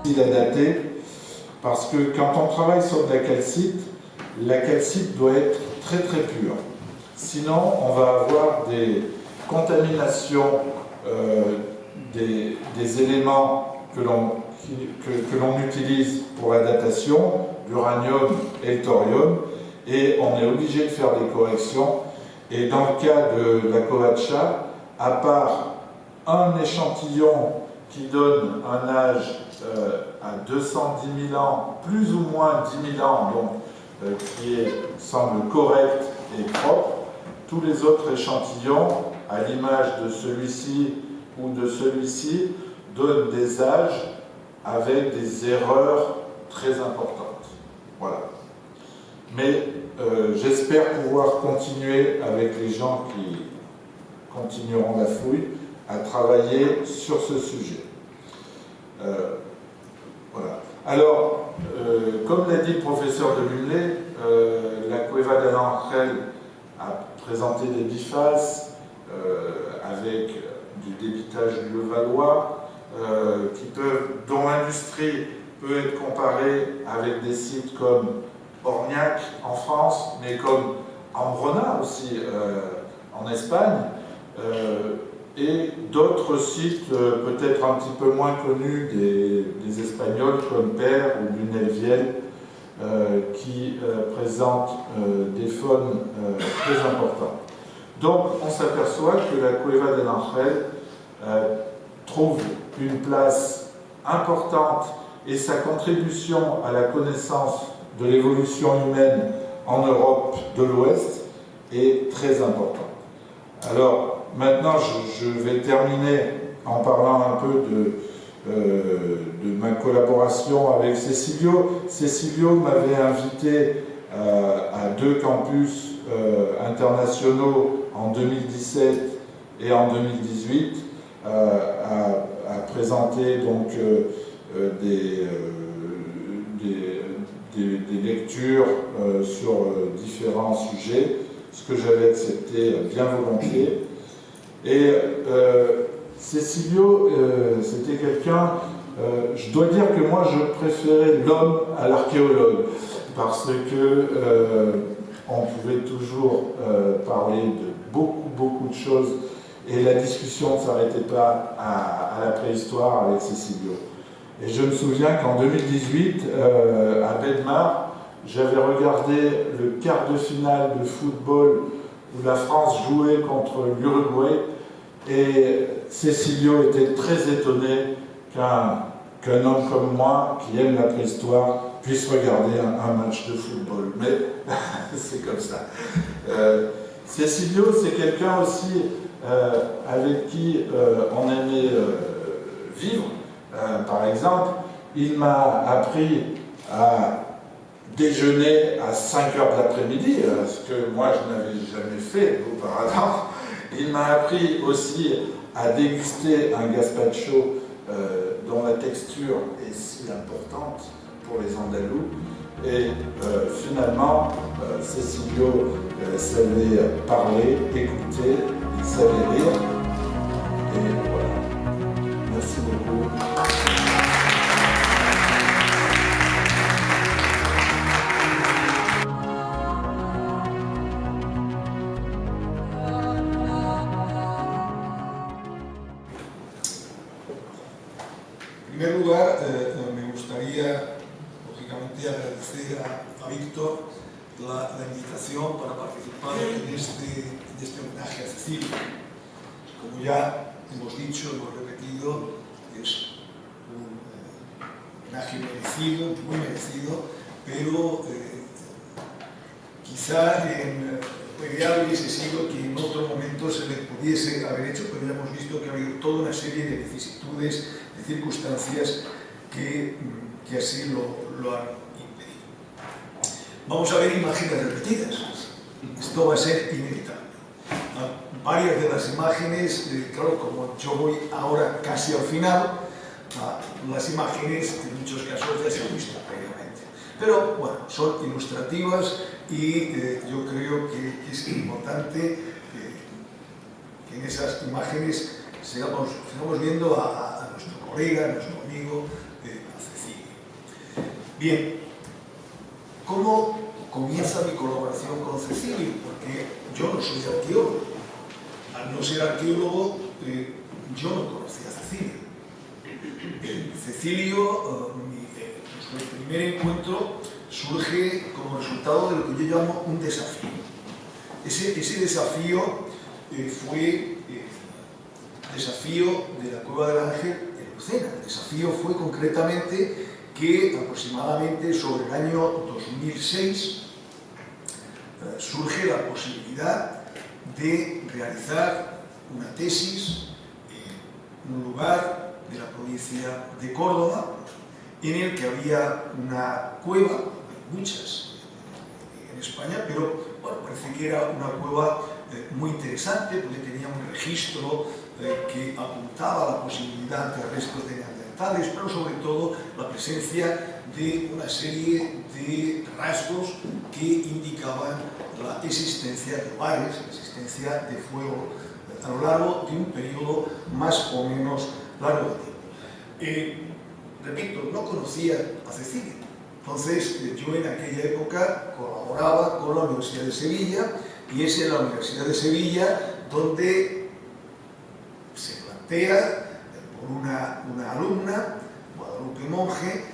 difficile à dater parce que quand on travaille sur de la calcite doit être très très pure. Sinon, on va avoir des contaminations des éléments que l'on utilise pour la datation, l'uranium et le thorium, et on est obligé de faire des corrections. Et dans le cas de la Covaccia, à part un échantillon qui donne un âge à 210 000 ans, plus ou moins 10 000 ans, donc, qui semble correct et propre, tous les autres échantillons, à l'image de celui-ci ou de celui-ci, donnent des âges avec des erreurs très importantes. Voilà. Mais j'espère pouvoir continuer avec les gens qui continueront la fouille à travailler sur ce sujet. Voilà. Alors, comme l'a dit le professeur de Lumley, la Cueva del Ángel a présenté des bifaces avec du débitage du Levallois, dont l'industrie peut être comparée avec des sites comme Orniac en France, mais comme Ambrona aussi en Espagne, et d'autres sites peut-être un petit peu moins connus des Espagnols comme Père ou Lunel-Viel, qui présentent des faunes très importantes. Donc on s'aperçoit que la Cueva del Ángel trouve une place importante et sa contribution à la connaissance de l'évolution humaine en Europe de l'Ouest est très importante. Alors maintenant je vais terminer en parlant un peu de ma collaboration avec Cecilio. Cecilio m'avait invité à 2 campus internationaux en 2017 et en 2018 à présenter donc des lectures sur différents sujets, ce que j'avais accepté bien volontiers. Et Cecilio, c'était quelqu'un, je dois dire que moi je préférais l'homme à l'archéologue, parce que on pouvait toujours parler de beaucoup de choses, et la discussion ne s'arrêtait pas à la préhistoire avec Cecilio. Et je me souviens qu'en 2018, à Bedmar, j'avais regardé le quart de finale de football où la France jouait contre l'Uruguay, et Cecilio était très étonné qu'un homme comme moi, qui aime la préhistoire, puisse regarder un match de football. Mais c'est comme ça. Cecilio, c'est quelqu'un aussi avec qui on aimait vivre. Par exemple, il m'a appris à déjeuner à 5 h de l'après-midi, ce que moi je n'avais jamais fait auparavant. Il m'a appris aussi à déguster un gazpacho dont la texture est si importante pour les Andalous. Et finalement, Cecilio savait parler, écouter, il savait lire. Et voilà. Merci beaucoup. En primer lugar, me gustaría, lógicamente, agradecer a Víctor la invitación para participar en este homenaje a Cecilio. Como ya hemos dicho, hemos repetido, es un homenaje merecido, muy merecido, pero quizá lo ideal hubiese sido que en otro momento se le pudiese haber hecho, pero ya hemos visto que ha habido toda una serie de vicisitudes, de circunstancias que así lo han impedido. Vamos a ver imágenes repetidas. Esto va a ser inevitable. Varias de las imágenes, claro, como yo voy ahora casi al final, las imágenes en muchos casos ya se han visto previamente. Pero bueno, son ilustrativas y yo creo que es importante que en esas imágenes sigamos viendo a nuestro colega, a nuestro amigo, a Cecilio. Bien, ¿cómo comienza mi colaboración con Cecilio? Porque yo no soy arqueólogo. Al no ser arqueólogo, yo no conocía a Cecilio. Nuestro primer encuentro surge como resultado de lo que yo llamo un desafío. Ese desafío fue el desafío de la Cueva del Ángel en Lucena. El desafío fue concretamente que aproximadamente sobre el año 2006 surge la posibilidad de realizar una tesis en un lugar de la provincia de Córdoba en el que había una cueva, hay muchas en España, pero bueno, parece que era una cueva muy interesante porque tenía un registro que apuntaba a la posibilidad de restos de neandertales, pero sobre todo la presencia de una serie de rasgos que indicaban la existencia de hogares, la existencia de fuego a lo largo de un periodo más o menos largo de tiempo. Repito, no conocía a Cecilio, entonces yo en aquella época colaboraba con la Universidad de Sevilla y es en la Universidad de Sevilla donde se plantea por una alumna, Guadalupe Monge,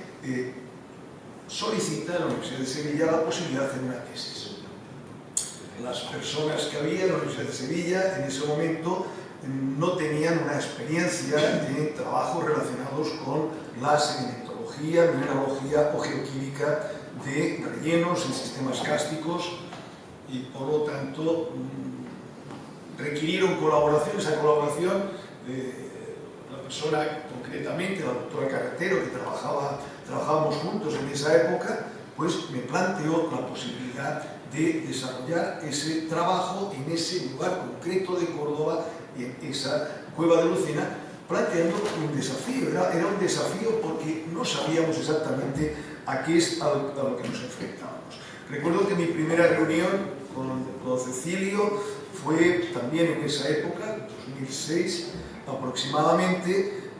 solicita a la Universidad de Sevilla la posibilidad de hacer una tesis. Las personas que había en la Universidad de Sevilla en ese momento no tenían una experiencia de trabajos relacionados con la sedimentología, mineralogía o geoquímica de rellenos en sistemas kársticos y por lo tanto requirieron colaboración. Esa colaboración, la persona concretamente, la doctora Carretero, que trabajábamos juntos en esa época, pues me planteó la posibilidad de desarrollar ese trabajo en ese lugar concreto de Córdoba, en esa cueva de Lucena, planteando un desafío. Era un desafío porque no sabíamos exactamente a qué es a lo que nos enfrentábamos. Recuerdo que mi primera reunión con Cecilio fue también en esa época, 2006 aproximadamente,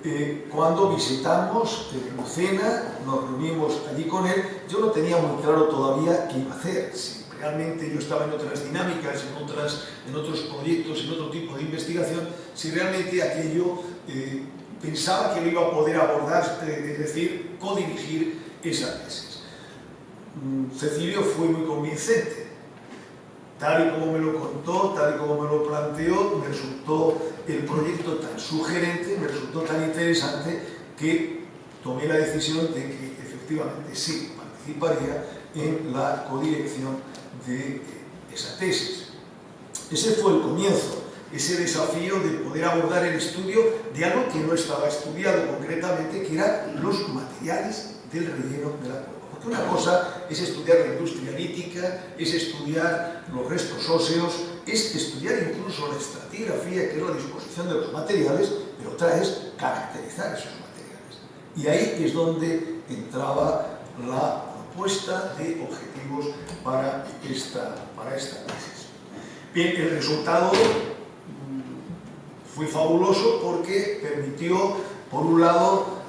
cuando visitamos Lucena, nos reunimos allí con él. Yo no tenía muy claro todavía qué iba a hacer. Realmente yo estaba en otras dinámicas, en otros proyectos, en otro tipo de investigación, si realmente aquello pensaba que lo iba a poder abordar, es decir, codirigir esa tesis. Cecilio fue muy convincente. Tal y como me lo contó, tal y como me lo planteó, me resultó el proyecto tan sugerente, me resultó tan interesante que tomé la decisión de que efectivamente sí participaría en la codirección de esa tesis. Ese fue el comienzo, ese desafío de poder abordar el estudio de algo que no estaba estudiado concretamente, que eran los materiales del relleno de la cueva. Porque una cosa es estudiar la industria lítica, es estudiar los restos óseos, es estudiar incluso la estratigrafía, que es la disposición de los materiales, pero otra es caracterizar esos materiales. Y ahí es donde entraba la propuesta de objetivos para esta tesis. Bien, el resultado fue fabuloso porque permitió, por un lado,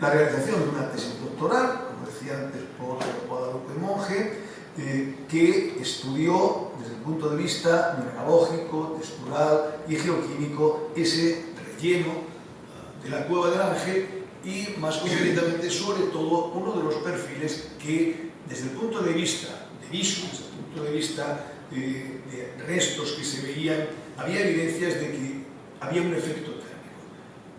la realización de una tesis doctoral, como decía antes por Guadalupe Monge, que estudió desde el punto de vista mineralógico, textural y geoquímico ese relleno de la Cueva del Ángel y, más concretamente, sobre todo, uno de los perfiles que, desde el punto de vista de visus, desde el punto de vista de restos que se veían, había evidencias de que había un efecto térmico.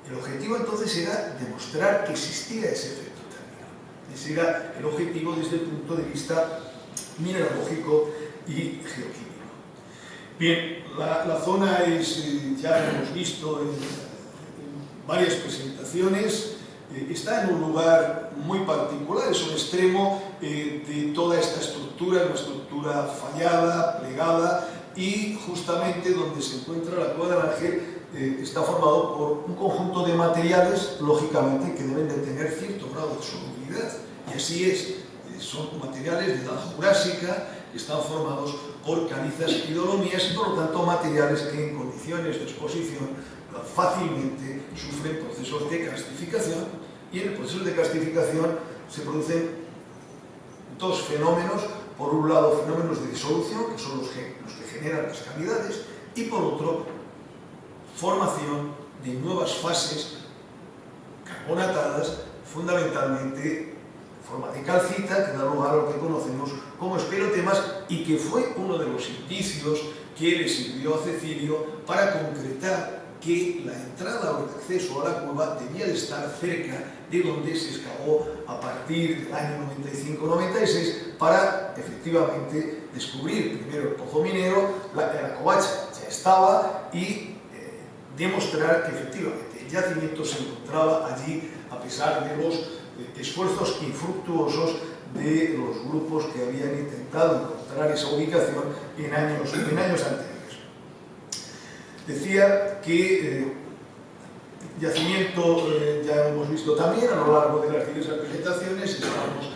El objetivo entonces era demostrar que existía ese efecto térmico. Ese era el objetivo desde el punto de vista mineralógico y geoquímico. Bien, la zona es, ya lo hemos visto en varias presentaciones, está en un lugar muy particular, es un extremo de toda esta estructura, una estructura fallada, plegada, y justamente donde se encuentra la Cueva del Ángel está formado por un conjunto de materiales, lógicamente, que deben de tener cierto grado de solubilidad, y así es, son materiales de edad jurásica, están formados por calizas y dolomías, y por lo tanto materiales que en condiciones de exposición fácilmente sufren procesos de karstificación, y en el proceso de karstificación se producen dos fenómenos. Por un lado, fenómenos de disolución, que son los que generan las cavidades, y por otro, formación de nuevas fases carbonatadas, fundamentalmente en forma de calcita, que da lugar a lo que conocemos como esclerotemas y que fue uno de los indicios que le sirvió a Cecilio para concretar que la entrada o el acceso a la cueva debía de estar cerca de donde se excavó a partir del año 95-96 para efectivamente descubrir primero el pozo minero, la covacha ya estaba y demostrar que efectivamente el yacimiento se encontraba allí a pesar de los esfuerzos infructuosos de los grupos que habían intentado encontrar esa ubicación en años anteriores. Decía que yacimiento ya hemos visto también a lo largo de las diversas presentaciones. Estamos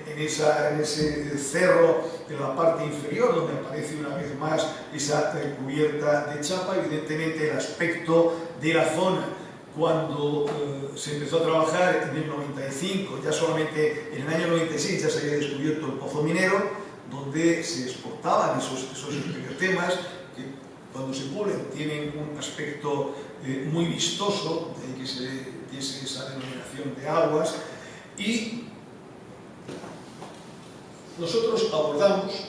en ese cerro, en la parte inferior, donde aparece una vez más esa cubierta de chapa. Evidentemente el aspecto de la zona cuando se empezó a trabajar en el 95, ya solamente en el año 96 ya se había descubierto el pozo minero, donde se exportaban esos esclerotemas que cuando se pulen tienen un aspecto muy vistoso, de ahí que se diese esa denominación de aguas. Y nosotros abordamos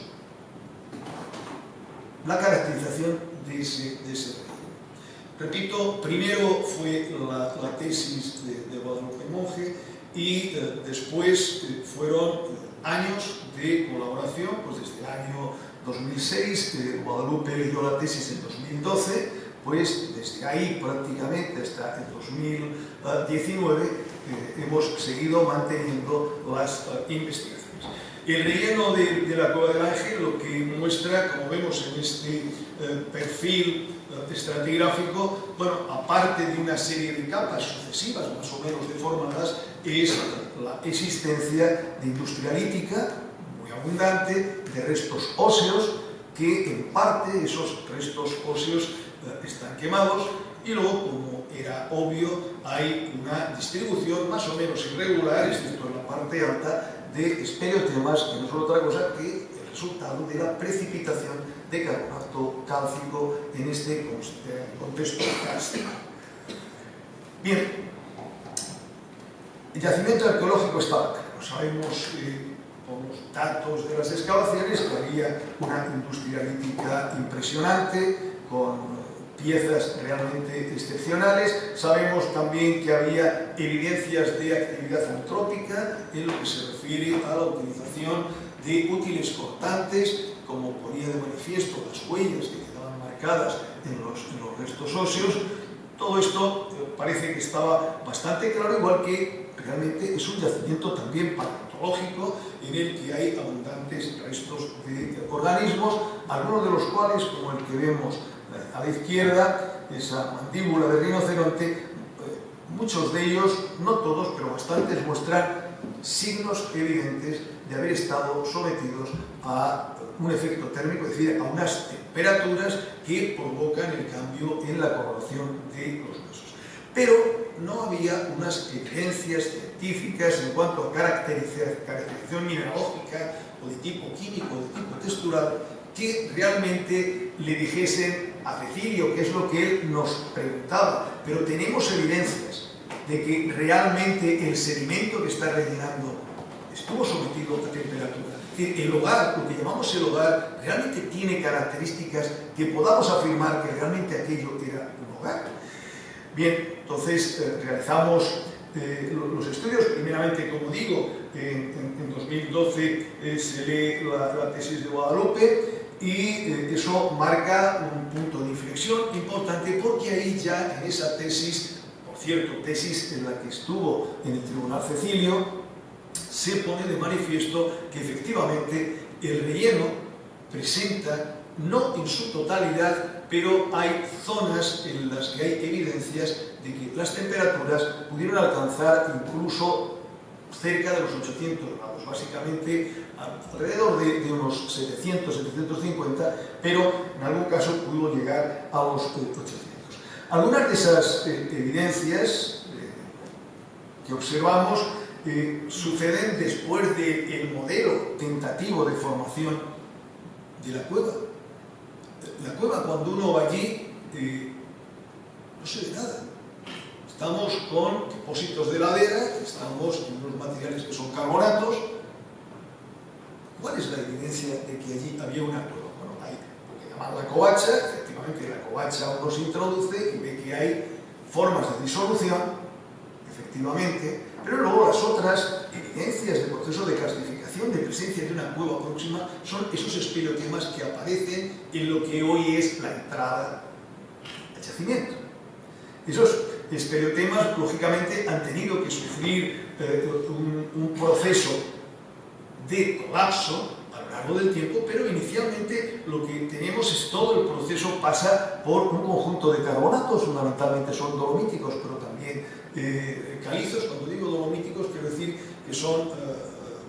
la caracterización de ese río. Repito, primero fue la tesis de Guadalupe Monge y después fueron años de colaboración, pues desde el año 2006, Guadalupe leyó la tesis en 2012, pues desde ahí prácticamente hasta el 2019 hemos seguido manteniendo las investigaciones. El relleno de la Cueva del Ángel lo que muestra, como vemos en este perfil estratigráfico, bueno, aparte de una serie de capas sucesivas más o menos deformadas, es la existencia de industria lítica muy abundante, de restos óseos, que en parte esos restos óseos están quemados, y luego, como era obvio, hay una distribución más o menos irregular, excepto en la parte alta, de esclerotemas, que no son otra cosa que el resultado de la precipitación de carbonato cálcico en este contexto kárstico. Bien, el yacimiento arqueológico estaba claro. Sabemos por los datos de las excavaciones que había una industria lítica impresionante, con piezas realmente excepcionales. Sabemos también que había evidencias de actividad antrópica en lo que se refiere a la utilización de útiles cortantes, como ponía de manifiesto las huellas que quedaban marcadas en los restos óseos. Todo esto parece que estaba bastante claro, igual que realmente es un yacimiento también paleontológico en el que hay abundantes restos de organismos, algunos de los cuales, como el que vemos a la izquierda, esa mandíbula de rinoceronte, muchos de ellos, no todos, pero bastantes, muestran signos evidentes de haber estado sometidos a un efecto térmico, es decir, a unas temperaturas que provocan el cambio en la coloración de los huesos. Pero no había unas evidencias científicas en cuanto a caracterización mineralógica o de tipo químico, de tipo textural, que realmente le dijesen a Cecilio, que es lo que él nos preguntaba. Pero tenemos evidencias de que realmente el sedimento que está rellenando estuvo sometido a temperatura. El hogar, lo que llamamos el hogar, realmente tiene características que podamos afirmar que realmente aquello era un hogar. Bien, entonces realizamos los estudios. Primeramente, como digo, en 2012 se lee la tesis de Guadalupe, y eso marca un punto de inflexión importante, porque ahí ya en esa tesis, por cierto, tesis en la que estuvo en el Tribunal Cecilio, se pone de manifiesto que efectivamente el relleno presenta, no en su totalidad, pero hay zonas en las que hay evidencias de que las temperaturas pudieron alcanzar incluso cerca de los 800 grados, básicamente alrededor de unos 700, 750, pero en algún caso pudo llegar a los 800. Algunas de esas evidencias que observamos suceden después del modelo tentativo de formación de la cueva. La cueva, cuando uno va allí, no se ve nada. Estamos con depósitos de ladera, estamos en unos materiales que son carbonatos. ¿Cuál es la evidencia de que allí había una cueva? Bueno, hay lo que llaman la covacha. Efectivamente, la covacha uno se introduce y ve que hay formas de disolución, efectivamente, pero luego las otras evidencias del proceso de calcificación, de presencia de una cueva próxima, son esos espeleotemas que aparecen en lo que hoy es la entrada al yacimiento. Esos espeleotemas, lógicamente, han tenido que sufrir un proceso de colapso a lo largo del tiempo, pero inicialmente lo que tenemos es todo el proceso pasa por un conjunto de carbonatos, fundamentalmente son dolomíticos, pero también calizos. Cuando digo dolomíticos quiero decir que son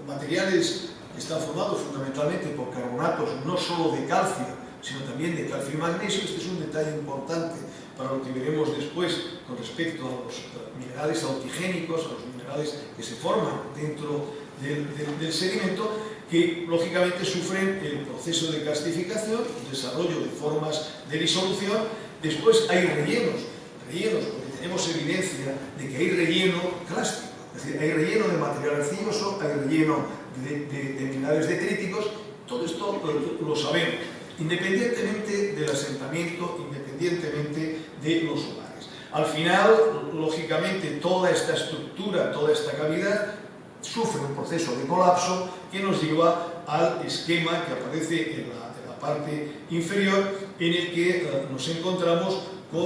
materiales que están formados fundamentalmente por carbonatos, no solo de calcio, sino también de calcio y magnesio. Este es un detalle importante para lo que veremos después con respecto a los minerales autigénicos, a los minerales que se forman dentro del sedimento, que lógicamente sufren el proceso de calcificación, el desarrollo de formas de disolución. Después hay rellenos, porque tenemos evidencia de que hay relleno clástico, es decir, hay relleno de material arcilloso, hay relleno de minerales detríticos. Todo esto lo sabemos, independientemente del asentamiento, independientemente de los hogares. Al final, lógicamente, toda esta estructura, toda esta cavidad sufre un proceso de colapso que nos lleva al esquema que aparece en la parte inferior, en el que nos encontramos con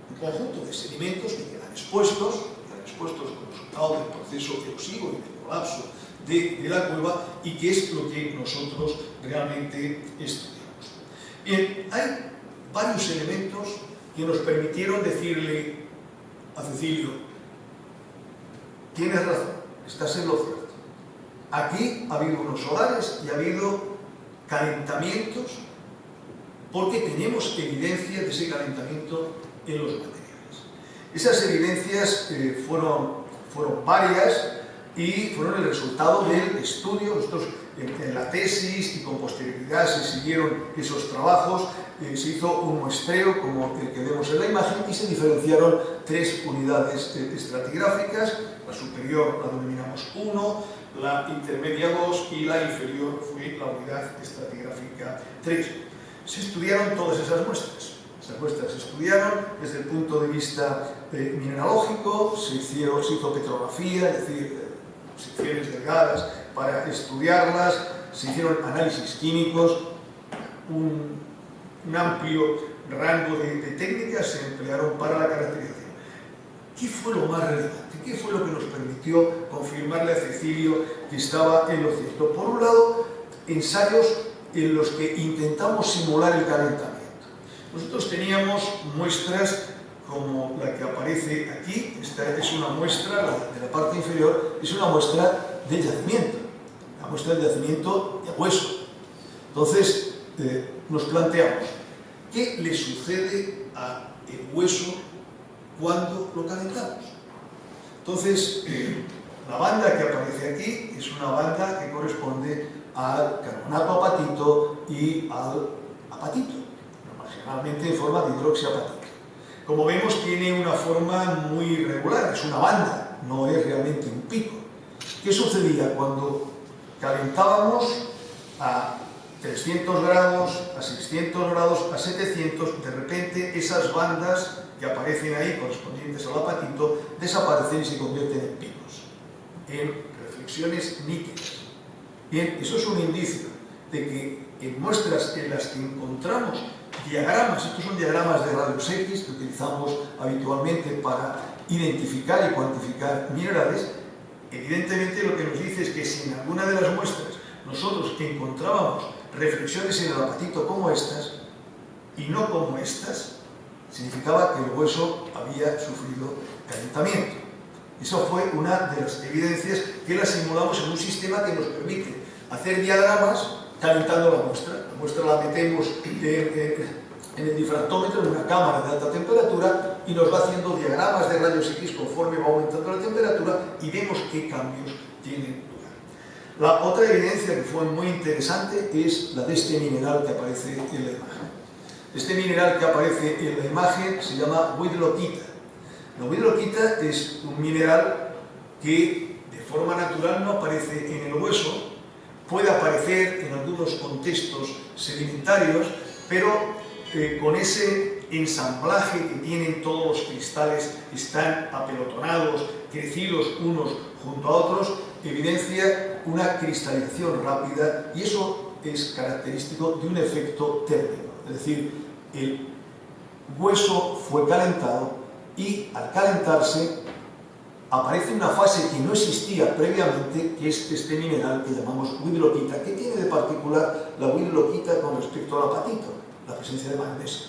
un conjunto de sedimentos que quedan expuestos como resultado del proceso erosivo y del colapso de la cueva, y que es lo que nosotros realmente estudiamos. Bien, hay varios elementos que nos permitieron decirle a Cecilio: tienes razón, estás en lo cierto. Aquí ha habido unos solares y ha habido calentamientos, porque tenemos evidencia de ese calentamiento en los materiales. Esas evidencias fueron varias y fueron el resultado del estudio. Nosotros en la tesis y con posterioridad se siguieron esos trabajos, se hizo un muestreo como el que vemos en la imagen y se diferenciaron 3 unidades estratigráficas. La superior la denominamos 1, la intermedia 2 y la inferior fue la unidad estratigráfica 3. Se estudiaron todas esas muestras. Esas muestras se estudiaron desde el punto de vista mineralógico, se hizo petrografía, es decir, secciones delgadas para estudiarlas, se hicieron análisis químicos, un amplio rango de técnicas se emplearon para la caracterización. ¿Qué fue lo más relevante? ¿Qué fue lo que nos permitió confirmarle a Cecilio que estaba en lo cierto? Por un lado, ensayos en los que intentamos simular el calentamiento. Nosotros teníamos muestras como la que aparece aquí. Esta es una muestra, la de la parte inferior, es una muestra del yacimiento, la muestra del yacimiento de hueso. Entonces, nos planteamos, ¿qué le sucede al hueso cuando lo calentamos? Entonces, la banda que aparece aquí es una banda que corresponde al carbonato apatito y al apatito, marginalmente en forma de hidroxiapatito. Como vemos, tiene una forma muy irregular, es una banda, no es realmente un pico. ¿Qué sucedía cuando calentábamos a 300 grados, a 600 grados, a 700? De repente esas bandas que aparecen ahí, correspondientes al apatito, desaparecen y se convierten en picos, en reflexiones nítidas. Bien, eso es un indicio de que en muestras en las que encontramos diagramas, estos son diagramas de rayos X que utilizamos habitualmente para identificar y cuantificar minerales, evidentemente lo que nos dice es que si en alguna de las muestras nosotros encontrábamos reflexiones en el apatito como estas y no como estas, significaba que el hueso había sufrido calentamiento. Eso fue una de las evidencias que la simulamos en un sistema que nos permite hacer diagramas calentando la muestra. La muestra la metemos en el difractómetro, en una cámara de alta temperatura, y nos va haciendo diagramas de rayos X conforme va aumentando la temperatura y vemos qué cambios tienen lugar. La otra evidencia que fue muy interesante es la de este mineral que aparece en la imagen. Este mineral que aparece en la imagen se llama widlockita. La widlockita es un mineral que de forma natural no aparece en el hueso, puede aparecer en algunos contextos sedimentarios, pero con ese ensamblaje que tienen todos los cristales, están apelotonados, crecidos unos junto a otros, evidencia una cristalización rápida, y eso es característico de un efecto térmico. Es decir, el hueso fue calentado y al calentarse aparece una fase que no existía previamente, que es este mineral que llamamos widlockita. ¿Qué tiene de particular la widlockita con respecto al apatito? La presencia de magnesio.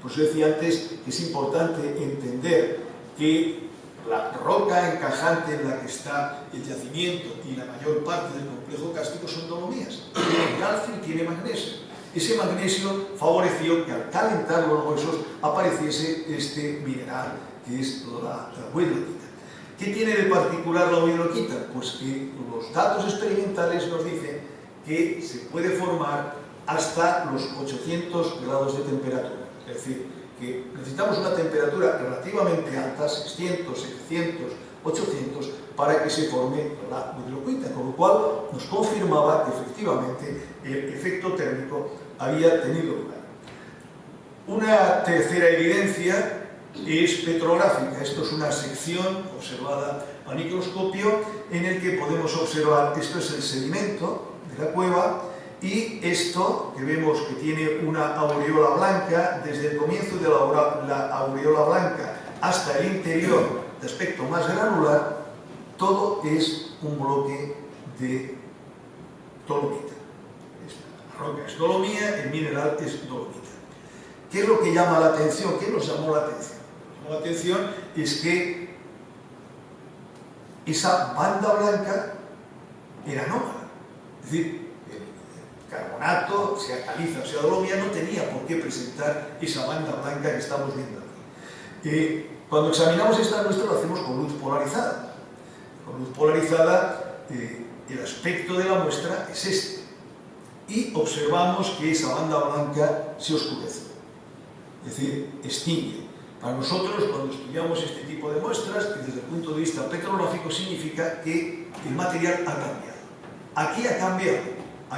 Por eso decía antes que es importante entender que la roca encajante en la que está el yacimiento y la mayor parte del complejo kárstico son dolomías. Tiene calcio y tiene magnesio. Ese magnesio favoreció que al calentar los huesos apareciese este mineral, que es la widlockita. ¿Qué tiene de particular la widlockita? Pues que los datos experimentales nos dicen que se puede formar hasta los 800 grados de temperatura. Es decir, que necesitamos una temperatura relativamente alta, 600, 700, 800, para que se forme la widlockita, con lo cual nos confirmaba que efectivamente el efecto térmico había tenido lugar. Una tercera evidencia es petrográfica. Esto es una sección observada al microscopio en el que podemos observar, esto es el sedimento de la cueva, y esto que vemos que tiene una aureola blanca, desde el comienzo de la aureola blanca hasta el interior de aspecto más granular, todo es un bloque de dolomita. La roca es dolomía, el mineral es dolomita. ¿Qué es lo que llama la atención? ¿Qué nos llamó la atención? Lo que llamó la atención es que esa banda blanca era anómala. Es decir, carbonato, sea caliza o sea dolomía, no tenía por qué presentar esa banda blanca que estamos viendo aquí. Cuando examinamos esta muestra lo hacemos con luz polarizada. Con luz polarizada el aspecto de la muestra es este. Y observamos que esa banda blanca se oscurece, es decir, extingue. Para nosotros, cuando estudiamos este tipo de muestras, que desde el punto de vista petrológico significa que el material ha cambiado. Aquí ha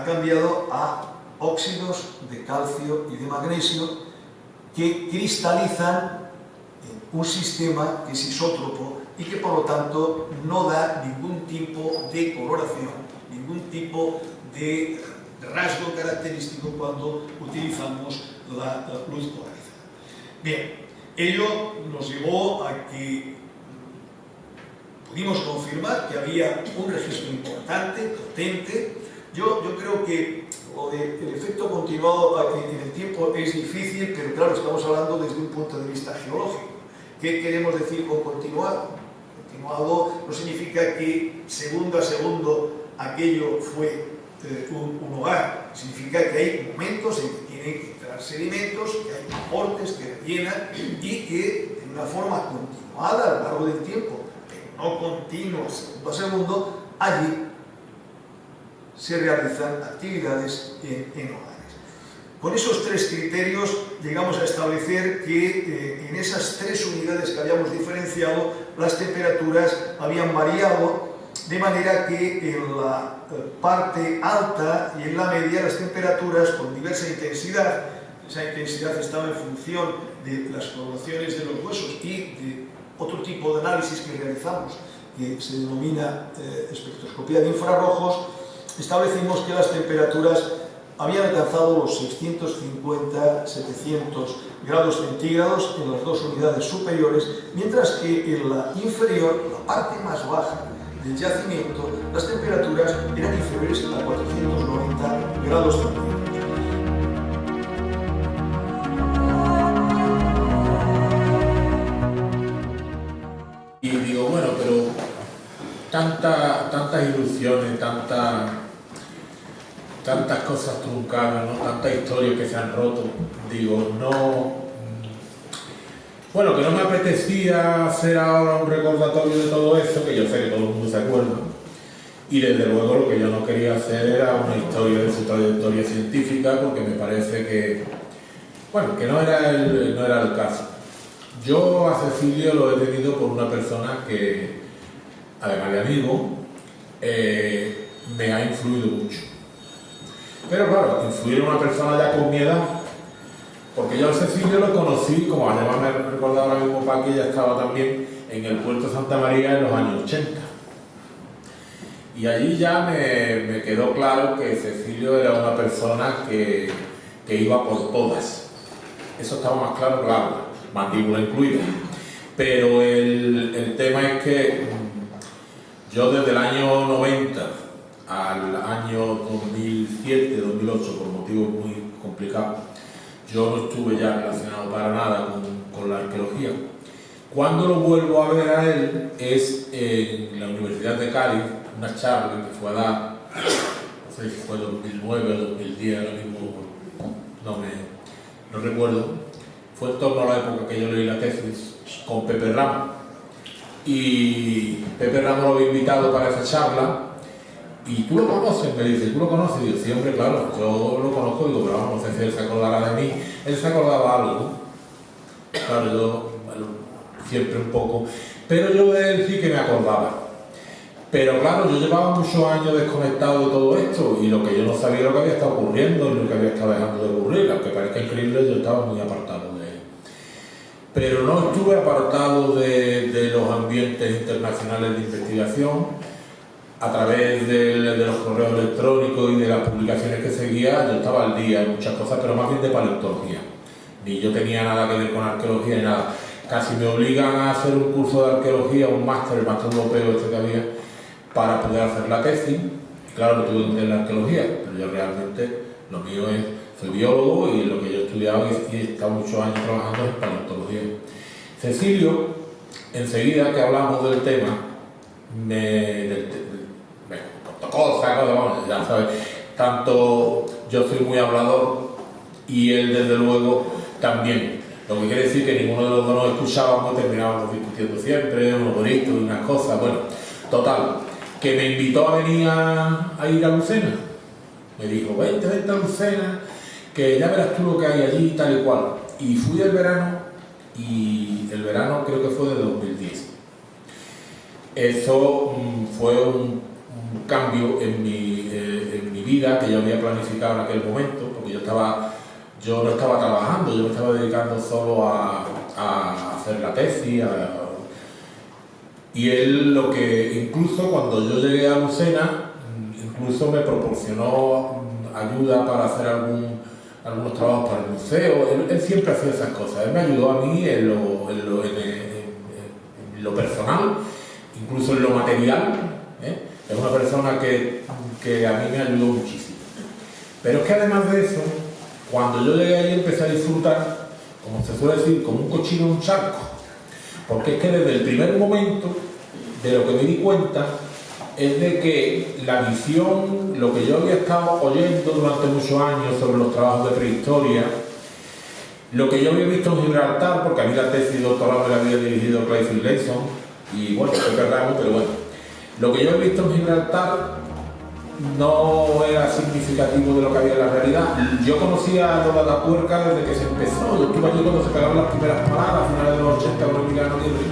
cambiado a óxidos de calcio y de magnesio que cristalizan en un sistema que es isótropo y que por lo tanto no da ningún tipo de coloración, ningún tipo de rasgo característico cuando utilizamos la luz polarizada. Bien, ello nos llevó a que pudimos confirmar que había un registro importante, potente. Yo creo que lo del efecto continuado en el tiempo es difícil, pero claro, estamos hablando desde un punto de vista geológico. ¿Qué queremos decir con continuado? Continuado no significa que segundo a segundo aquello fue un hogar. Significa que hay momentos en que tienen que entrar sedimentos, que hay aportes que rellenan y que de una forma continuada a lo largo del tiempo, pero no continua segundo a segundo, allí se realizan actividades en hogares. Con esos tres criterios llegamos a establecer que en esas tres unidades que habíamos diferenciado, las temperaturas habían variado, de manera que en la parte alta y en la media las temperaturas con diversa intensidad, esa intensidad estaba en función de las coloraciones de los huesos y de otro tipo de análisis que realizamos, que se denomina espectroscopía de infrarrojos, establecimos que las temperaturas habían alcanzado los 650-700 grados centígrados en las dos unidades superiores, mientras que en la inferior, la parte más baja del yacimiento, las temperaturas eran inferiores a 490 grados centígrados. Y digo, bueno, tantas ilusiones, tantas cosas truncadas, ¿no? Tantas historias que se han roto, digo, no... Bueno, que no me apetecía hacer ahora un recordatorio de todo eso, que yo sé que todo el mundo se acuerda, y desde luego lo que yo no quería hacer era una historia de su trayectoria científica, porque me parece que, bueno, que no era el caso. Yo a Cecilio lo he tenido por una persona que, además de amigo, me ha influido mucho. Pero claro, influir en una persona ya con mi edad, porque yo a Cecilio lo conocí, como además me recordaba ahora mismo Paqui, ella estaba también en el puerto Santa María en los años 80. Y allí ya me quedó claro que Cecilio era una persona que iba por todas. Eso estaba más claro, claro, mandíbula incluida. Pero el tema es que yo desde el año 90 al año 2007, 2008, por motivos muy complicados, yo no estuve ya relacionado para nada con la arqueología. Cuando lo vuelvo a ver a él es en la Universidad de Cádiz, una charla que fue a dar, no sé si fue 2009 o 2010, ahora mismo no recuerdo. Fue en torno a la época que yo leí la tesis con Pepe Ramos. Y Pepe Ramos lo había invitado para esa charla. Y tú lo conoces, me dice, ¿tú lo conoces? Y yo, sí, hombre, claro, yo lo conozco, digo, pero vamos, no sé si él se acordará de mí. Él se acordaba algo, ¿no? Claro, yo, bueno, siempre un poco. Pero yo de él sí que me acordaba. Pero claro, yo llevaba muchos años desconectado de todo esto y lo que yo no sabía lo que había estado ocurriendo y lo que había estado dejando de ocurrir, aunque parezca increíble, yo estaba muy apartado de él. Pero no estuve apartado de los ambientes internacionales de investigación. A través de los correos electrónicos y de las publicaciones que seguía, yo estaba al día en muchas cosas, pero más bien de paleontología. Ni yo tenía nada que ver con arqueología ni nada. Casi me obligan a hacer un curso de arqueología, un máster, el máster europeo este que había, para poder hacer la tesis. Y claro, me tuve que meter en la arqueología, pero yo realmente, lo mío es, soy biólogo y lo que yo he estudiado y he estado muchos años trabajando es paleontología. Cecilio, enseguida que hablamos del tema, me contó cosas, bueno, ya sabes, tanto yo soy muy hablador y él desde luego también. Lo que quiere decir que ninguno de los dos nos escuchábamos y terminábamos discutiendo siempre, unos bonitos y unas cosas, bueno, total, que me invitó a venir a ir a Lucena. Me dijo, vente a Lucena, que ya verás tú lo que hay allí, tal y cual. Y fui el verano, y el verano creo que fue de 2010. Eso fue un cambio en mi vida que yo había planificado en aquel momento, porque yo no estaba trabajando, yo me estaba dedicando solo a hacer la tesis, y él lo que, incluso cuando yo llegué a Lucena, incluso me proporcionó ayuda para hacer algunos trabajos para el museo. Él siempre hacía esas cosas, él me ayudó a mí en lo personal, incluso en lo material, ¿eh? Es una persona que a mí me ayudó muchísimo. Pero es que además de eso, cuando yo llegué ahí empecé a disfrutar, como se suele decir, como un cochino en un charco. Porque es que desde el primer momento de lo que me di cuenta es de que la visión, lo que yo había estado oyendo durante muchos años sobre los trabajos de prehistoria, lo que yo había visto en Gibraltar, porque a mí la tesis de doctorado me la había dirigido Clive Finlayson, y bueno, fue Ramos, pero bueno, lo que yo he visto en Gibraltar no era significativo de lo que había en la realidad. Yo conocía a Lola Tapuerca desde que se empezó, yo estuve allí cuando se pegaron las primeras paradas, a finales de los 80 con Emiliano Aguirre.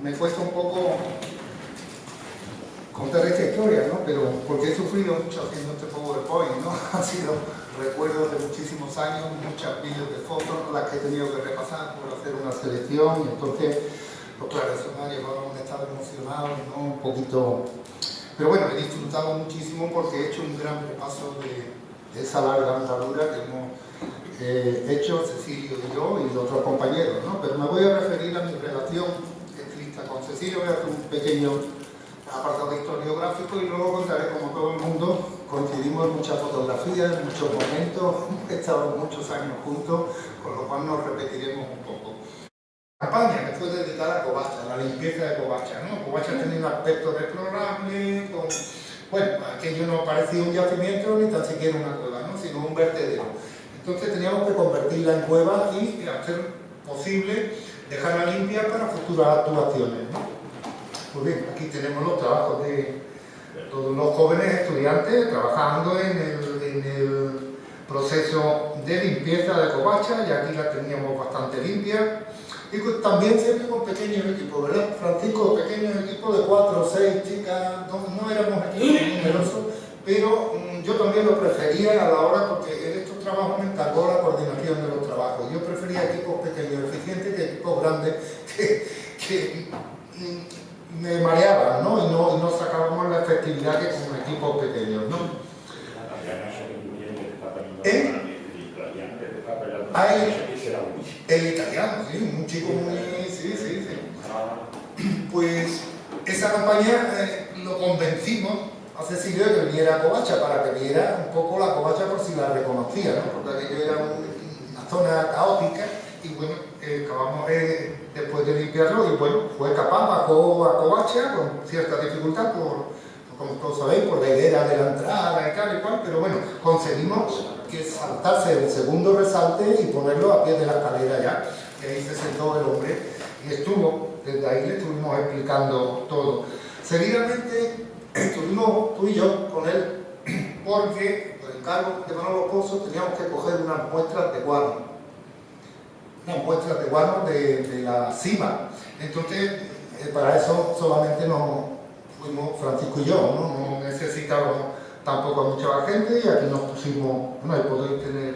Me cuesta un poco contar esta historia, ¿no? Pero porque he sufrido mucho haciendo este PowerPoint, ¿no? Han sido recuerdos de muchísimos años, muchos vídeos de fotos, las que he tenido que repasar por hacer una selección, y entonces, pues claro, eso me ha llevado a un estado emocionado, ¿no? Un poquito... Pero bueno, he disfrutado muchísimo porque he hecho un gran repaso de esa larga andadura que hemos hecho Cecilio y yo y otros compañeros, ¿no? Pero me voy a referir a mi relación estricta con Cecilio, voy a hacer un pequeño apartado historiográfico y luego contaré como todo el mundo coincidimos en muchas fotografías, en muchos momentos, hemos estado muchos años juntos, con lo cual nos repetiremos un poco. campaña que fue dedicada a Covacha, a la limpieza de Covacha, ¿no? Covacha tenía un aspecto deplorable, bueno, aquello no parecía un yacimiento ni tan siquiera una cueva, ¿no? Sino un vertedero. Entonces teníamos que convertirla en cueva y hacer posible dejarla limpia para futuras actuaciones, ¿no? Pues bien, aquí tenemos los trabajos de todos los jóvenes estudiantes trabajando en el proceso de limpieza de Covacha, y aquí la teníamos bastante limpia. Y también siempre con pequeños equipos, ¿verdad, Francisco? Pequeños equipos de 4 o 6 chicas, no éramos equipos numerosos, pero yo también lo prefería a la hora, porque en estos trabajos me encargó la coordinación de los trabajos. Yo prefería equipos pequeños, eficientes, que equipos grandes, que me mareaban, ¿no? Y no sacábamos la efectividad que con equipos pequeños, ¿no? El italiano, sí, un chico muy... sí. Pues esa campaña lo convencimos a Cecilio de que viniera a Covacha, para que viera un poco la Covacha por si la reconocía, ¿no? Porque aquello era una zona caótica, y bueno, acabamos después de limpiarlo, y bueno, fue capaz, bajó a Covacha con cierta dificultad, como todos sabéis, por la hilera de la entrada y tal y cual, pero bueno, conseguimos que saltarse el segundo resalte y ponerlo a pie de la escalera ya, que ahí se sentó el hombre y desde ahí le estuvimos explicando todo. Seguidamente estuvimos tú y yo con él, porque por encargo de Manolo Pozo teníamos que coger unas muestras de guano, de la cima. Entonces, para eso solamente nos fuimos Francisco y yo, no necesitábamos tampoco a mucha gente, y aquí nos pusimos, bueno, ahí podéis tener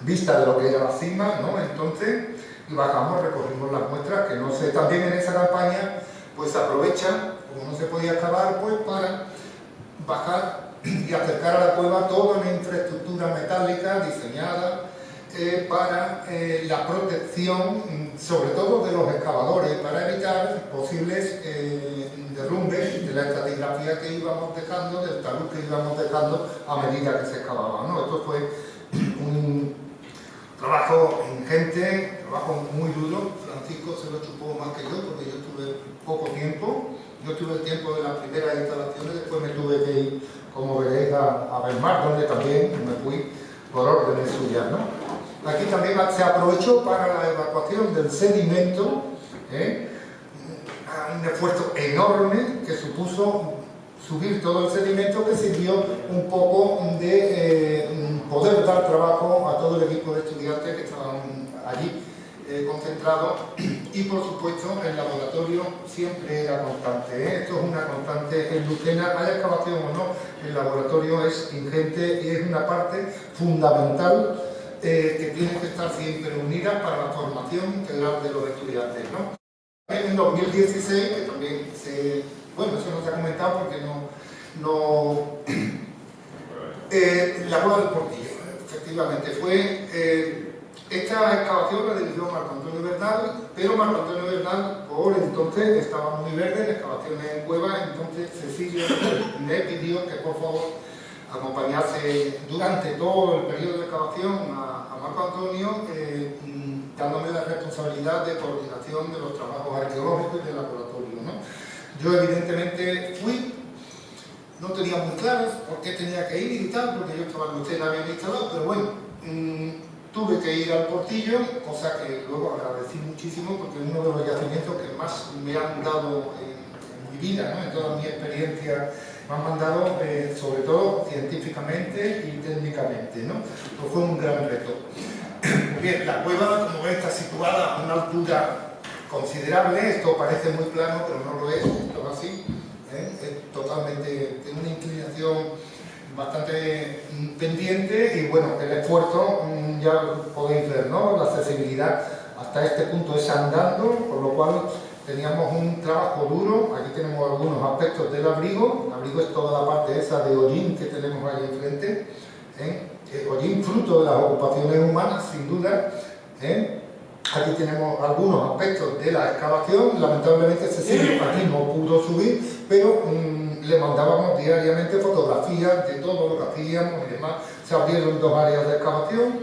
vista de lo que era la cima, ¿no? Entonces, y bajamos, recorrimos las muestras, que no sé, también en esa campaña, pues aprovechan, como no se podía acabar, pues para bajar y acercar a la cueva toda una infraestructura metálica diseñada para la protección, sobre todo de los excavadores, para evitar posibles derrumbes de la estratigrafía que íbamos dejando, del talud que íbamos dejando a medida que se excavaba, ¿no? Esto fue un trabajo ingente, trabajo muy duro. Francisco se lo chupó más que yo, porque yo tuve poco tiempo. Yo tuve el tiempo de las primeras instalaciones, después me tuve que ir, como veréis, a Belmar, donde también me fui por órdenes suyas, ¿no? Aquí también se aprovechó para la evacuación del sedimento, un esfuerzo enorme que supuso subir todo el sedimento, que sirvió un poco de poder dar trabajo a todo el equipo de estudiantes que estaban allí concentrados, y por supuesto el laboratorio siempre era constante, Esto es una constante en Lucena, haya excavación o no, el laboratorio es ingente y es una parte fundamental que tiene que estar siempre unida para la formación integral de los estudiantes, ¿no? En 2016, que también bueno, eso no se ha comentado porque la cueva del Portillo, efectivamente, fue esta excavación la dirigió Marco Antonio Bernal, pero Marco Antonio Bernal por entonces estaba muy verde en excavaciones en cuevas, entonces Cecilio me pidió que por favor acompañase durante todo el periodo de excavación a Marco Antonio, dándome la responsabilidad de coordinación de los trabajos arqueológicos y de laboratorio, ¿no? Yo evidentemente fui, no tenía muy claro por qué tenía que ir y tal, porque yo estaba en Lucena bien instalado, pero bueno, tuve que ir al Portillo, cosa que luego agradecí muchísimo, porque es uno de los yacimientos que más me han dado en mi vida, ¿no? En toda mi experiencia me han mandado, sobre todo científicamente y técnicamente, ¿no? Pues fue un gran reto. Bien, la cueva, como ves, está situada a una altura considerable. Esto parece muy plano, pero no lo es, esto es así, es totalmente, tiene una inclinación bastante pendiente, y bueno, el esfuerzo, ya lo podéis ver, ¿no? La accesibilidad hasta este punto es andando, por lo cual teníamos un trabajo duro. Aquí tenemos algunos aspectos del abrigo. El abrigo es toda la parte esa de hollín que tenemos ahí enfrente, hollín fruto de las ocupaciones humanas, sin duda. Aquí tenemos algunos aspectos de la excavación. Lamentablemente Cecilio aquí no pudo subir, pero le mandábamos diariamente fotografías de todo lo que hacíamos y demás. Se abrieron 2 áreas de excavación,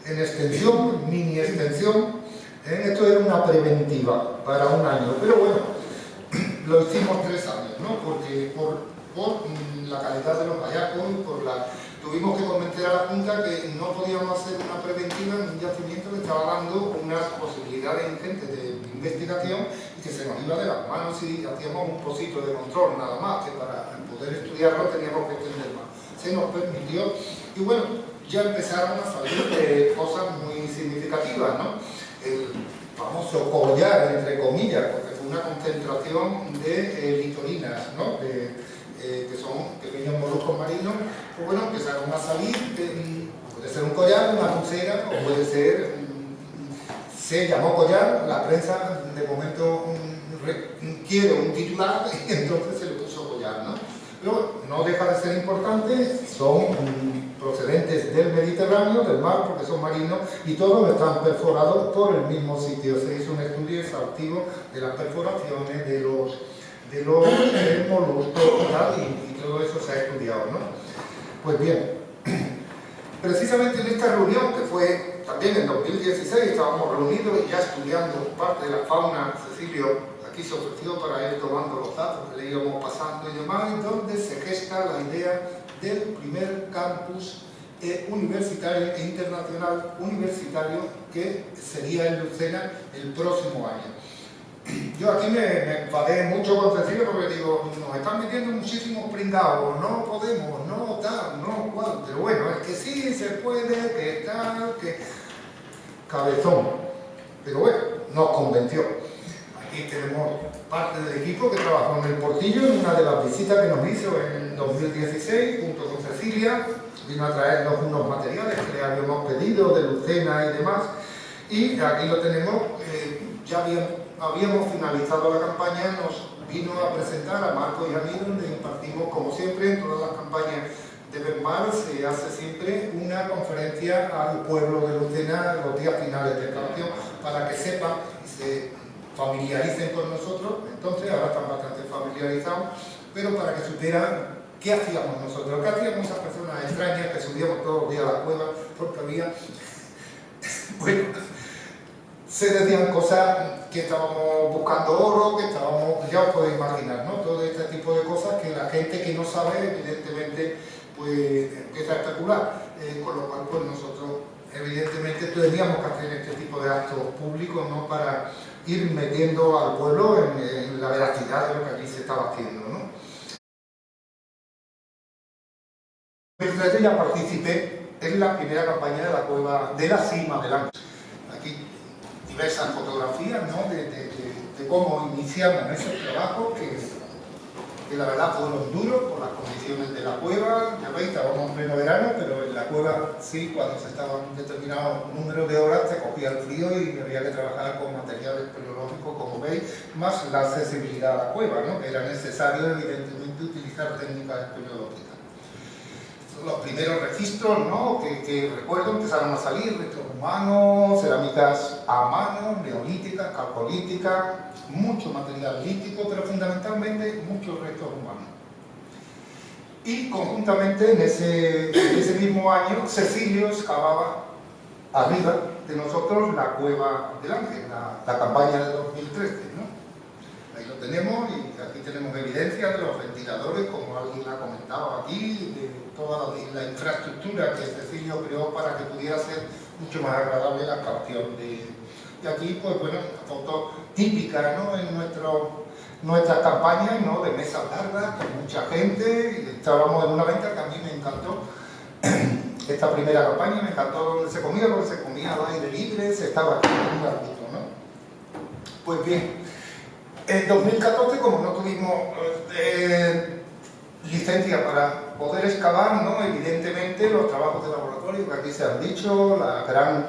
en extensión, mini extensión, Esto era una preventiva para un año, pero bueno, lo hicimos 3 años, ¿no? Porque por la calidad de los hallazgos y tuvimos que convencer a la Junta que no podíamos hacer una preventiva en un yacimiento que estaba dando unas posibilidades ingentes de investigación y que se nos iba de las manos si hacíamos un pocito de control nada más, que para poder estudiarlo teníamos que extender más. Se nos permitió y bueno, ya empezaron a salir cosas muy significativas, ¿no? El famoso collar, entre comillas, porque fue una concentración de litorinas, ¿no? Que son pequeños moluscos marinos, pues bueno, empezaron a salir, puede ser un collar, una pulsera, o puede ser, se llamó collar, la prensa de momento quiere un titular y entonces se le puso collar, ¿no? Pero no deja de ser importante, son procedentes del Mediterráneo, del mar, porque son marinos, y todos están perforados por el mismo sitio. Se hizo un estudio exhaustivo de las perforaciones, de los moluscos y todo eso se ha estudiado, ¿no? Pues bien, precisamente en esta reunión, que fue también en 2016, estábamos reunidos y ya estudiando parte de la fauna. Cecilio aquí se ofreció para ir tomando los datos que le íbamos pasando y demás, y donde se gesta la idea del primer campus universitario e internacional universitario que sería en Lucena el próximo año. Yo aquí me enfadé mucho con Cecilio porque digo, nos están metiendo muchísimos pringados, no podemos, no tal, no cual, pero bueno, es que sí se puede, que tal, que cabezón, pero bueno, nos convenció. Aquí tenemos parte del equipo que trabajó en el Portillo en una de las visitas que nos hizo en 2016 junto con Cecilia, vino a traernos unos materiales que le habíamos pedido de Lucena y demás, y aquí lo tenemos, ya habíamos finalizado la campaña, nos vino a presentar a Marco y a mí, donde impartimos, como siempre, en todas las campañas de Benmar, se hace siempre una conferencia al pueblo de Lucena los días finales de excavación, para que sepan y se familiaricen con nosotros. Entonces, ahora están bastante familiarizados, pero para que supieran qué hacíamos nosotros, qué hacíamos esas personas extrañas que subíamos todos los días a la cueva, porque había, bueno, se decían cosas que estábamos buscando oro, que estábamos, ya os podéis imaginar, ¿no? Todo este tipo de cosas que la gente que no sabe, evidentemente, pues empieza a especular, con lo cual pues nosotros evidentemente teníamos que hacer este tipo de actos públicos, ¿no? Para ir metiendo al pueblo en la veracidad de lo que aquí se estaba haciendo, ¿no? En 2013 ya participé en la primera campaña de la cueva de la Cima del Ángel. Aquí diversas fotografías, ¿no? de cómo iniciamos esos trabajos que la verdad fueron duros por las condiciones de la cueva. Ya veis, estábamos en pleno verano, pero en la cueva sí, cuando se estaba un determinado número de horas se cogía el frío y había que trabajar con materiales espeleológicos, como veis, más la accesibilidad a la cueva, ¿no? Que era necesario evidentemente utilizar técnicas espeleológicas. Los primeros registros, ¿no? que recuerdo empezaron a salir, restos humanos, cerámicas a mano, neolíticas, calcolíticas, mucho material lítico, pero fundamentalmente muchos restos humanos. Y conjuntamente en ese mismo año, Cecilio excavaba arriba de nosotros la Cueva del Ángel, la campaña de 2013, ¿no? Ahí lo tenemos y aquí tenemos evidencia de los ventiladores, como alguien ha comentado aquí, de toda la infraestructura que Cecilio creó para que pudiera ser mucho más agradable la excavación. Y aquí, pues bueno, fotos típicas, ¿no? En nuestras campañas, ¿no? De mesas largas, con mucha gente, y estábamos en una venta que a mí me encantó. Esta primera campaña me encantó donde se comía, porque se comía al aire libre, se estaba aquí en un garbito, ¿no? Pues bien, en 2014, como no tuvimos licencia para poder excavar, ¿no? Evidentemente los trabajos de laboratorio que aquí se han dicho, la gran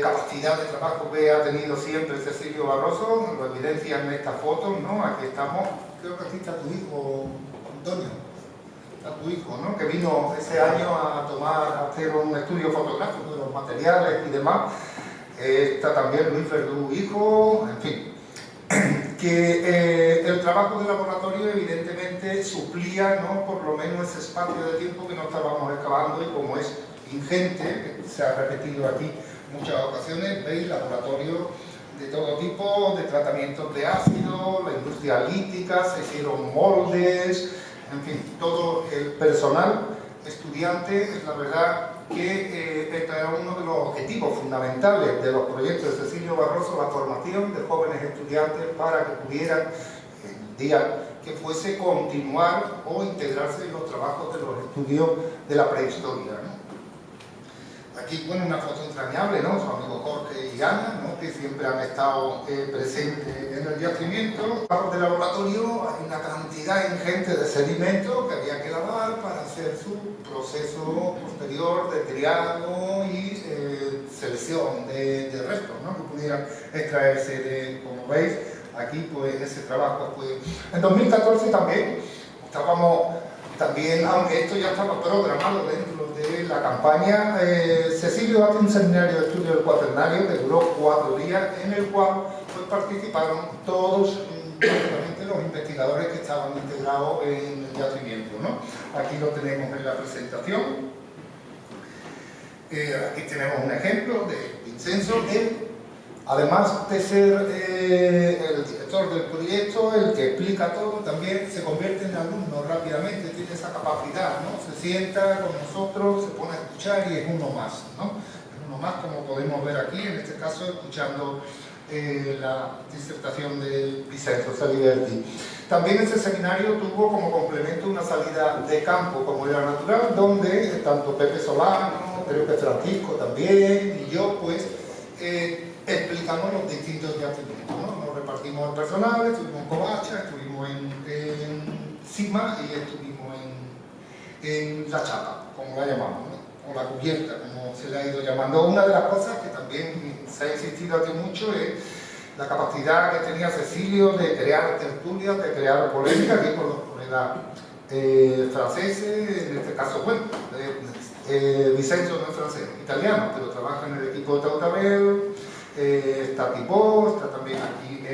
capacidad de trabajo que ha tenido siempre Cecilio Barroso, lo evidencia en estas fotos, ¿no? Aquí estamos, creo que aquí está tu hijo, Antonio, está tu hijo, ¿no? Que vino ese año a hacer un estudio fotográfico de los materiales y demás. Está también Luis Verdú, hijo, en fin. Que el trabajo de laboratorio evidentemente suplía, ¿no? Por lo menos ese espacio de tiempo que no estábamos excavando, y como es ingente, se ha repetido aquí En muchas ocasiones veis laboratorios de todo tipo, de tratamientos de ácido, la industria lítica, se hicieron moldes, en fin, todo el personal estudiante, la verdad que este era uno de los objetivos fundamentales de los proyectos de Cecilio Barroso, la formación de jóvenes estudiantes para que pudieran, el día que fuese, continuar o integrarse en los trabajos de los estudios de la prehistoria, ¿no? Aquí, bueno, una foto entrañable, ¿no? Su amigo Jorge y Ana, ¿no? Que siempre han estado presentes en el yacimiento. Bajo del laboratorio hay una cantidad ingente de sedimentos que había que lavar para hacer su proceso posterior de triado y selección de restos, ¿no? Que pudieran extraerse de, como veis, aquí pues ese trabajo fue... En 2014 también estábamos... También, aunque esto ya estaba programado dentro de la campaña, Cecilio hace un seminario de estudio del cuaternario que duró 4 días, en el cual pues, participaron todos prácticamente los investigadores que estaban integrados en el yacimiento, ¿no? Aquí lo tenemos en la presentación. Aquí tenemos un ejemplo de Vincenzo, que además de ser el director del proyecto, el que explica todo, también se convierte en alumno rápidamente, tiene esa capacidad, ¿no? Se sienta con nosotros, se pone a escuchar y es uno más, ¿no? Es uno más, como podemos ver aquí, en este caso escuchando la disertación de Vincenzo Saliberti. También ese seminario tuvo como complemento una salida de campo, como era natural, donde tanto Pepe Solano, creo que Francisco también, y yo, pues, explicamos los distintos yacimientos, ¿no? Nos repartimos el personal, estuvimos en Covacha, estuvimos en Cima y estuvimos en La Chapa, como la llamamos, ¿no? O la cubierta, como se le ha ido llamando. Una de las cosas que también se ha insistido aquí mucho es la capacidad que tenía Cecilio de crear tertulias, de crear polémica, aquí con los colegas franceses, en este caso, bueno, Vincenzo no es francés, italiano, pero trabaja en el equipo de Tautabel. Está Tipó, está también aquí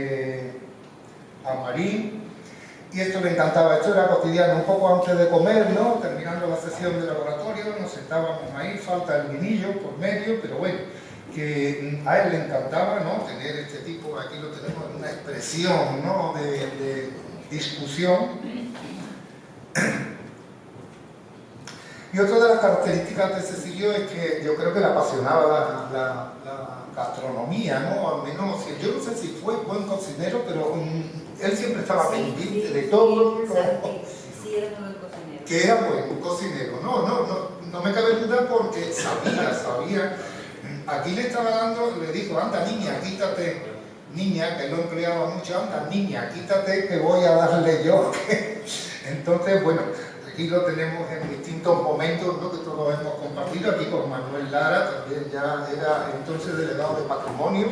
Amarí, y esto le encantaba, esto era cotidiano, un poco antes de comer, ¿no? Terminando la sesión de laboratorio, nos sentábamos ahí, falta el vinillo por medio, pero bueno, que a él le encantaba, ¿no? Tener este tipo, aquí lo tenemos en una expresión, ¿no? de discusión. Y otra de las características de Cecilio es que yo creo que le apasionaba la gastronomía, ¿no? Al menos, yo no sé si fue buen cocinero, pero él siempre estaba pendiente de todo. Sí, era muy buen cocinero. Que era buen cocinero, no me cabe duda porque sabía. Aquí le estaba dando, le dijo, anda niña, quítate, niña, que lo empleaba mucho, anda niña, quítate que voy a darle yo. Entonces, bueno, aquí lo tenemos en distintos momentos, ¿no? Que todos hemos compartido, aquí con Manuel Lara, también ya era entonces delegado de patrimonio,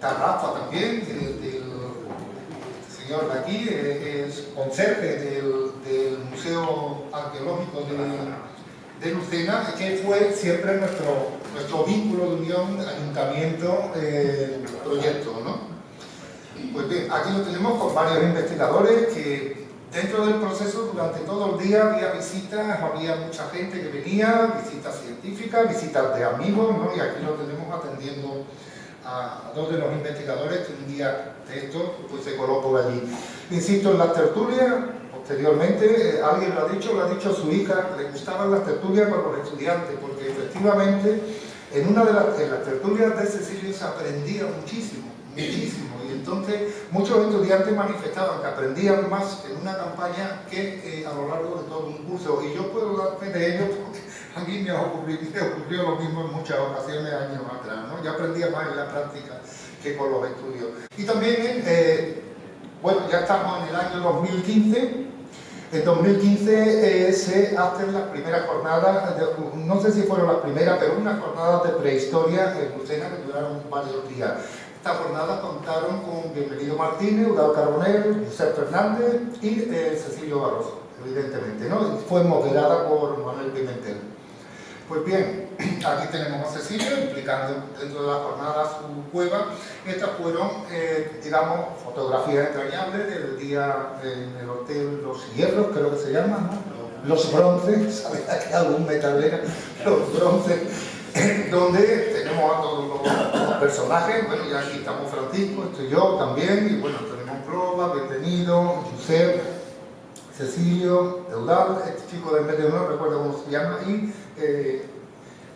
Tarrafa también, del señor de aquí, es conserje del Museo Arqueológico de Lucena, que fue siempre nuestro vínculo de unión, ayuntamiento, proyecto, ¿no? Pues bien, aquí lo tenemos con varios investigadores que dentro del proceso, durante todo el día, había visitas, había mucha gente que venía, visitas científicas, visitas de amigos, ¿no? Y aquí lo tenemos atendiendo a dos de los investigadores que un día de esto pues, se coló por allí. Insisto, en las tertulias, posteriormente, alguien lo ha dicho su hija, le gustaban las tertulias con los estudiantes, porque efectivamente en las tertulias de Cecilio se aprendía muchísimo. Y entonces muchos estudiantes manifestaban que aprendían más en una campaña que a lo largo de todo un curso, y yo puedo dar fe de ello porque a mí me ocurrió lo mismo en muchas ocasiones años atrás, ¿no? Yo aprendía más en la práctica que con los estudios. Y también, bueno, ya estamos en el año 2015. En 2015 se hacen las primeras jornadas, no sé si fueron las primeras, pero unas jornadas de prehistoria en Lucena que duraron varios días. Estas jornadas contaron con Bienvenido Martínez, Eudal Carbonell, José Fernández y Cecilio Barroso, evidentemente, ¿no? Y fue moderada por Manuel Pimentel. Pues bien, aquí tenemos a Cecilio explicando dentro de la jornada su cueva. Estas fueron, digamos, fotografías entrañables del día en el hotel Los Hierros, creo que se llama, ¿no? Los Bronces, ¿sabes? Aquí algún metalero, Los Bronces, donde tenemos a todos los personajes. Bueno, ya aquí estamos Francisco, estoy yo también, y bueno, tenemos Proba, Detenido, Josep, Cecilio, Eudal, este chico del medio no recuerdo cómo se llama, y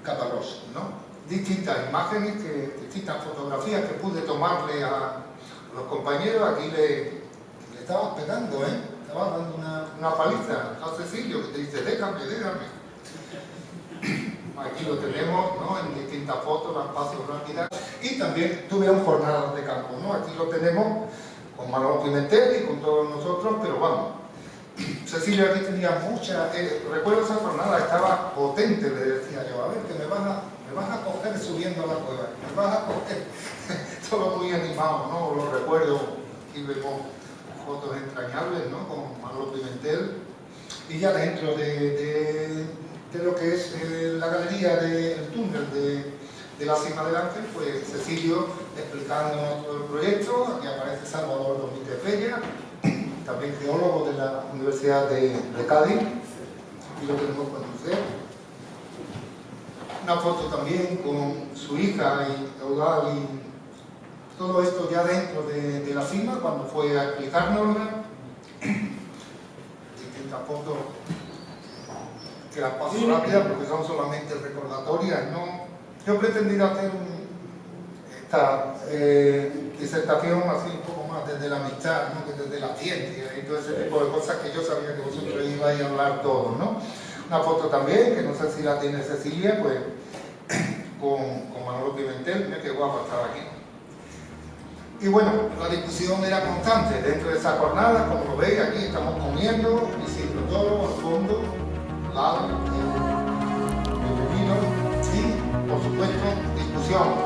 Caparrós, ¿no? Distintas imágenes, distintas fotografías que pude tomarle a los compañeros. Aquí le estaba pegando, estaba dando una paliza a Cecilio, que te dice, déjame. Aquí lo tenemos, ¿no? En distintas fotos, las paso rápidas. Y también tuvieron jornadas de campo, ¿no? Aquí lo tenemos con Manolo Pimentel y con todos nosotros, pero vamos. Cecilio aquí tenía mucha... recuerdo esa jornada, estaba potente, le decía yo, a ver, que me vas a coger subiendo a la cueva, me vas a coger. Todo muy animado, ¿no? Lo recuerdo, aquí vemos fotos entrañables, ¿no? Con Manolo Pimentel. Y ya dentro de lo que es la galería del túnel de la Cima del Ángel, pues Cecilio explicándonos todo el proyecto. Aquí aparece Salvador Domínguez Bella, también geólogo de la Universidad de Cádiz. Aquí lo tenemos con usted. Una foto también con su hija y Eudal, y todo esto ya dentro de la cima, cuando fue a explicárnosla. Distintas fotos que las paso rápidas porque son solamente recordatorias, ¿no? Yo pretendía hacer esta disertación así un poco más desde la amistad, ¿no? Que desde la ciencia y todo ese tipo de cosas que yo sabía que vosotros ibais a hablar todos, ¿no? Una foto también, que no sé si la tiene Cecilia, pues con Manolo Pimentel. Mira qué guapa estaba aquí. Y bueno, la discusión era constante dentro de esa jornada. Como lo veis, aquí estamos comiendo, Isidro Toro al fondo, Lalo, bienvenido, y por supuesto discusión.